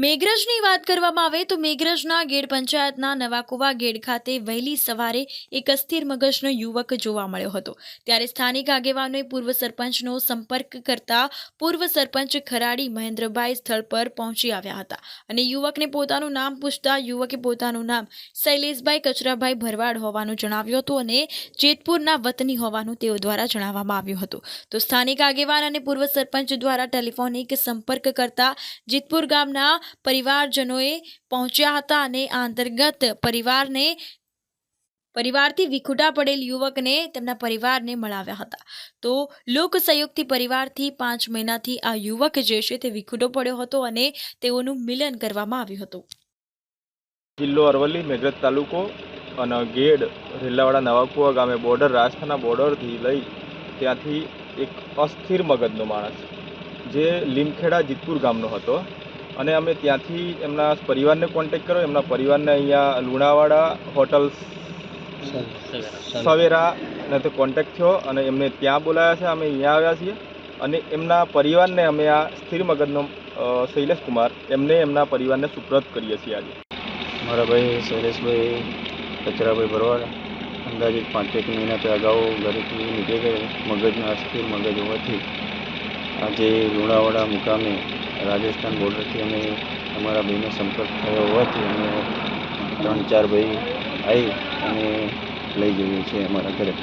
મેઘરજની વાત કરવામાં આવે તો મેઘરજના ગેડ પંચાયતના નવાકુવા ગેડ ખાતે વહેલી સવારે એક અસ્થિર મગજનો યુવક જોવા મળ્યો હતો। ત્યારે સ્થાનિક આગેવાનોએ પૂર્વ સરપંચનો સંપર્ક કરતા પૂર્વ સરપંચ ખરાડી મહેન્દ્રભાઈ સ્થળ પર પહોંચી આવ્યા હતા અને યુવકને પોતાનું નામ પૂછતા યુવકે પોતાનું નામ શૈલેષભાઈ કચરાભાઈ ભરવાડ હોવાનું જણાવ્યું હતું અને જેતપુરના વતની હોવાનું તેઓ દ્વારા જણાવવામાં આવ્યું હતું। તો સ્થાનિક આગેવાન અને પૂર્વ સરપંચ દ્વારા ટેલિફોનિક સંપર્ક કરતા જેતપુર ગામના પરિવારજનોએ પહોંચ્યા હતા અને આ અંતર્ગત પરિવારથી વિખૂટા પડેલ યુવકને તેમના પરિવારને મળાવ્યા હતા। તો લોક સહયોગથી પરિવારથી 5 મહિનાથી આ યુવક જે છે તે વિખૂટો પડ્યો હતો અને તેઓનું મિલન કરવામાં આવ્યું હતું। જિલ્લો અરવલ્લી, મેઘરજ તાલુકો અને ગેડ રેલાવાડા નવાકુવા ગામે બોર્ડર રાજસ્થાનના બોર્ડરથી લઈ ત્યાંથી એક અસ્થિર મગજનો માણસ જે લીમખેડા જેતપુર ગામનો હતો અને અમે ત્યાંથી એમના પરિવારને કોન્ટેક્ટ કર્યો। એમના પરિવારને અહીંયા લુણાવાડા હોટલ સવેરાને તે કોન્ટેક્ટ થયો અને એમને ત્યાં બોલાવ્યા છે। અમે અહીંયા આવ્યા છીએ અને એમના પરિવારને અમે આ સ્થિર મગજનો શૈલેષ કુમાર એમને એમના પરિવારને સુપ્રત કરીએ છીએ। આજે મારા ભાઈ શૈલેષભાઈ કચરાભાઈ ભરવાડ અંદાજિત 5-1 મહિના અગાઉ ઘરેથી નીકળી ગયે મગજના અસ્થિર મગજ હોવાથી આજે લુણાવાડા મુકામે રાજસ્થાન બોર્ડરથી અમે અમારા ભાઈનો સંપર્ક થયો હોવાથી અમે 3-4 ભાઈ આવી અને લઈ જઈએ છીએ અમારા ઘરે।